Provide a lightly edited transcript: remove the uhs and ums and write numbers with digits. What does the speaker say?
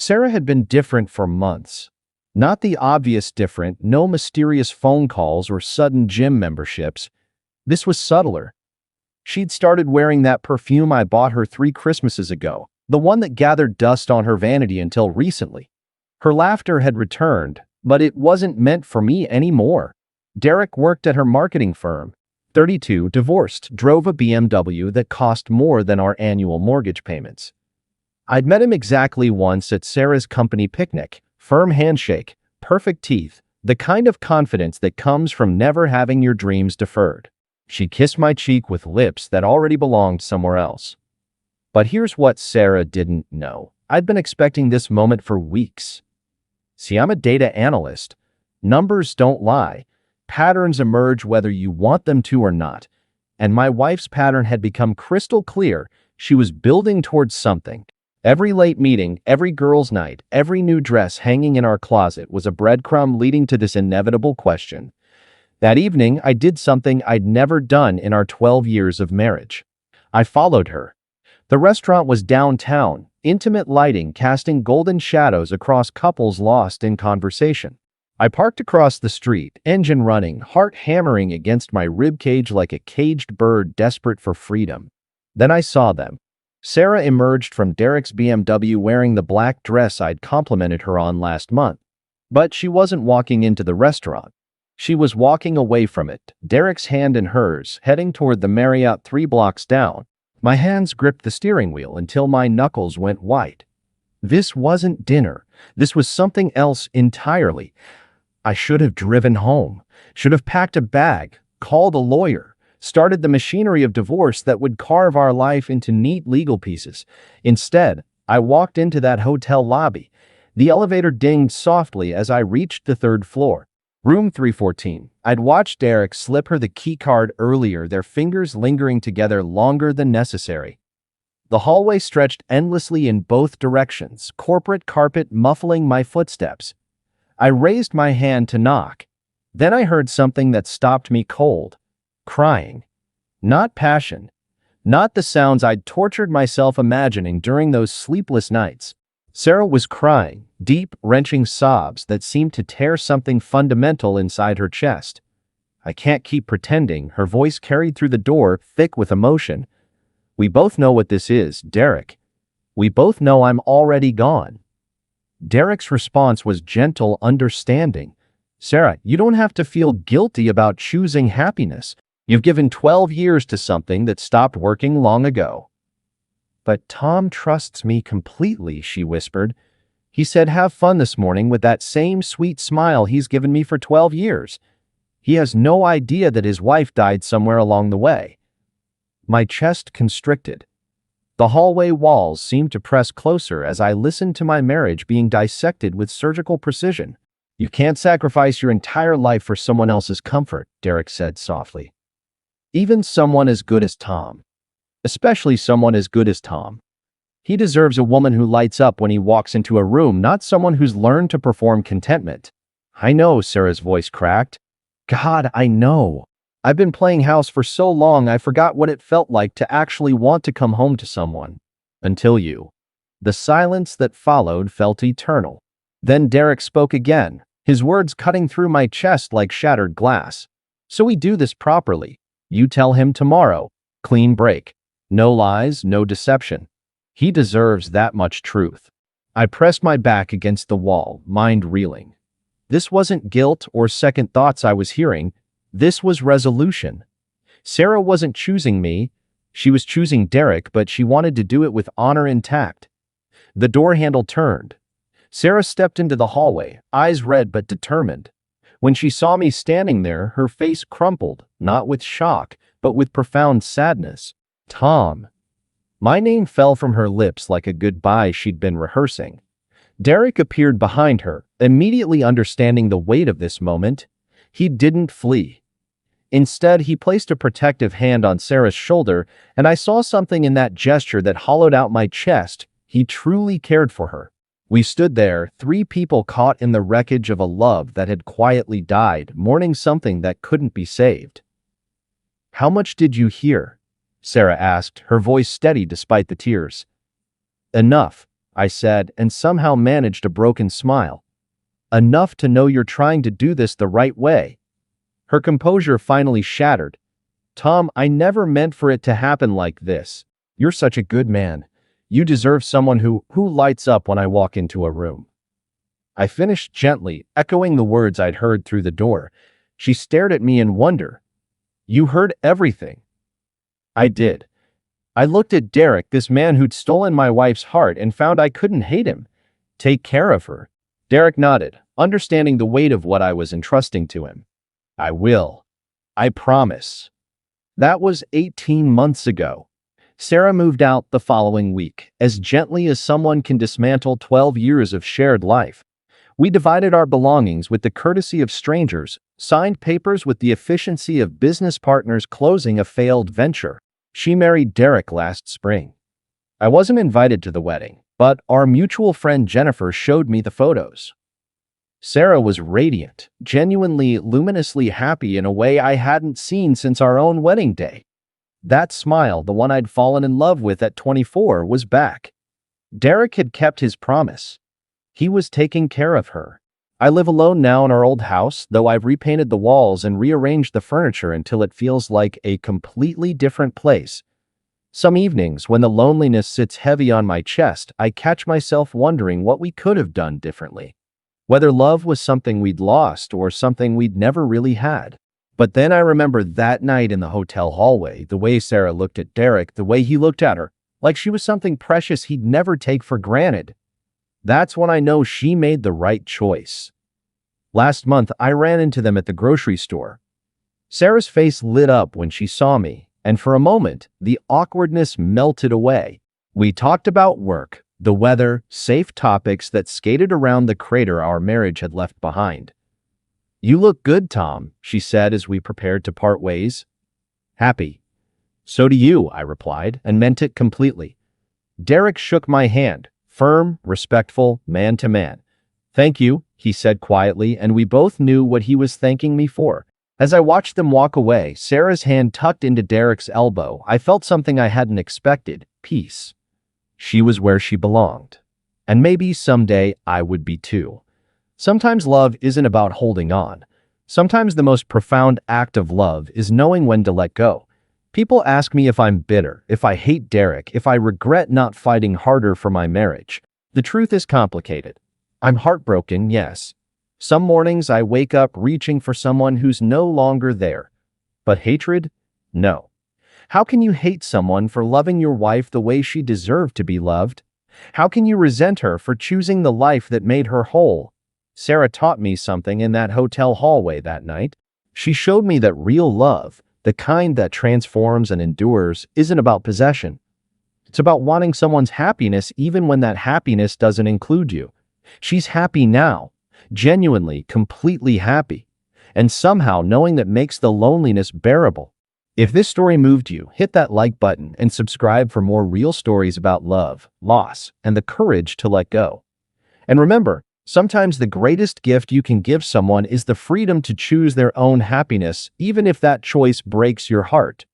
Sarah had been different for months. Not the obvious different, no mysterious phone calls or sudden gym memberships. This was subtler. She'd started wearing that perfume I bought her 3 Christmases ago, the one that gathered dust on her vanity until recently. Her laughter had returned, but it wasn't meant for me anymore. Derek worked at her marketing firm. 32, divorced, drove a BMW that cost more than our annual mortgage payments. I'd met him exactly once at Sarah's company picnic. Firm handshake, perfect teeth, the kind of confidence that comes from never having your dreams deferred. She kissed my cheek with lips that already belonged somewhere else. But here's what Sarah didn't know. I'd been expecting this moment for weeks. See, I'm a data analyst. Numbers don't lie. Patterns emerge whether you want them to or not. And my wife's pattern had become crystal clear. She was building towards something. Every late meeting, every girls' night, every new dress hanging in our closet was a breadcrumb leading to this inevitable question. That evening, I did something I'd never done in our 12 years of marriage. I followed her. The restaurant was downtown, intimate lighting casting golden shadows across couples lost in conversation. I parked across the street, engine running, heart hammering against my ribcage like a caged bird desperate for freedom. Then I saw them. Sarah emerged from Derek's BMW wearing the black dress I'd complimented her on last month. But she wasn't walking into the restaurant. She was walking away from it, Derek's hand in hers, heading toward the Marriott 3 blocks down. My hands gripped the steering wheel until my knuckles went white. This wasn't dinner. This was something else entirely. I should have driven home, should have packed a bag, called a lawyer, started the machinery of divorce that would carve our life into neat legal pieces. Instead, I walked into that hotel lobby. The elevator dinged softly as I reached the 3rd floor. Room 314. I'd watched Derek slip her the keycard earlier, their fingers lingering together longer than necessary. The hallway stretched endlessly in both directions, corporate carpet muffling my footsteps. I raised my hand to knock. Then I heard something that stopped me cold. Crying. Not passion. Not the sounds I'd tortured myself imagining during those sleepless nights. Sarah was crying, deep, wrenching sobs that seemed to tear something fundamental inside her chest. I can't keep pretending, her voice carried through the door, thick with emotion. We both know what this is, Derek. We both know I'm already gone. Derek's response was gentle, understanding. Sarah, you don't have to feel guilty about choosing happiness. You've given 12 years to something that stopped working long ago. But Tom trusts me completely, she whispered. He said have fun this morning with that same sweet smile he's given me for 12 years. He has no idea that his wife died somewhere along the way. My chest constricted. The hallway walls seemed to press closer as I listened to my marriage being dissected with surgical precision. You can't sacrifice your entire life for someone else's comfort, Derek said softly. Even someone as good as Tom. Especially someone as good as Tom. He deserves a woman who lights up when he walks into a room, not someone who's learned to perform contentment. I know, Sarah's voice cracked. God, I know. I've been playing house for so long I forgot what it felt like to actually want to come home to someone. Until you. The silence that followed felt eternal. Then Derek spoke again, his words cutting through my chest like shattered glass. So we do this properly. You tell him tomorrow. Clean break. No lies, no deception. He deserves that much truth. I pressed my back against the wall, mind reeling. This wasn't guilt or second thoughts I was hearing. This was resolution. Sarah wasn't choosing me. She was choosing Derek, but she wanted to do it with honor intact. The door handle turned. Sarah stepped into the hallway, eyes red but determined. When she saw me standing there, her face crumpled, not with shock, but with profound sadness. Tom. My name fell from her lips like a goodbye she'd been rehearsing. Derek appeared behind her, immediately understanding the weight of this moment. He didn't flee. Instead, he placed a protective hand on Sarah's shoulder, and I saw something in that gesture that hollowed out my chest. He truly cared for her. We stood there, 3 people caught in the wreckage of a love that had quietly died, mourning something that couldn't be saved. How much did you hear? Sarah asked, her voice steady despite the tears. Enough. I said, and somehow managed a broken smile. Enough to know you're trying to do this the right way. Her composure finally shattered. Tom, I never meant for it to happen like this. You're such a good man. You deserve someone who lights up when I walk into a room. I finished gently, echoing the words I'd heard through the door. She stared at me in wonder. You heard everything. I did. I looked at Derek, this man who'd stolen my wife's heart, and found I couldn't hate him. Take care of her. Derek nodded, understanding the weight of what I was entrusting to him. I will. I promise. That was 18 months ago. Sarah moved out the following week, as gently as someone can dismantle 12 years of shared life. We divided our belongings with the courtesy of strangers, signed papers with the efficiency of business partners closing a failed venture. She married Derek last spring. I wasn't invited to the wedding, but our mutual friend Jennifer showed me the photos. Sarah was radiant, genuinely, luminously happy in a way I hadn't seen since our own wedding day. That smile, the one I'd fallen in love with at 24, was back. Derek had kept his promise. He was taking care of her. I live alone now in our old house, though I've repainted the walls and rearranged the furniture until it feels like a completely different place. Some evenings, when the loneliness sits heavy on my chest, I catch myself wondering what we could have done differently. Whether love was something we'd lost or something we'd never really had. But then I remember that night in the hotel hallway, the way Sarah looked at Derek, the way he looked at her, like she was something precious he'd never take for granted. That's when I know she made the right choice. Last month, I ran into them at the grocery store. Sarah's face lit up when she saw me, and for a moment, the awkwardness melted away. We talked about work, the weather, safe topics that skated around the crater our marriage had left behind. You look good, Tom, she said as we prepared to part ways. Happy. So do you, I replied, and meant it completely. Derek shook my hand, firm, respectful, man to man. Thank you, he said quietly, and we both knew what he was thanking me for. As I watched them walk away, Sarah's hand tucked into Derek's elbow, I felt something I hadn't expected, peace. She was where she belonged. And maybe someday I would be too. Sometimes love isn't about holding on. Sometimes the most profound act of love is knowing when to let go. People ask me if I'm bitter, if I hate Derek, if I regret not fighting harder for my marriage. The truth is complicated. I'm heartbroken, yes. Some mornings I wake up reaching for someone who's no longer there. But hatred? No. How can you hate someone for loving your wife the way she deserved to be loved? How can you resent her for choosing the life that made her whole? Sarah taught me something in that hotel hallway that night. She showed me that real love, the kind that transforms and endures, isn't about possession. It's about wanting someone's happiness even when that happiness doesn't include you. She's happy now, genuinely, completely happy, and somehow knowing that makes the loneliness bearable. If this story moved you, hit that like button and subscribe for more real stories about love, loss, and the courage to let go. And remember, sometimes the greatest gift you can give someone is the freedom to choose their own happiness, even if that choice breaks your heart.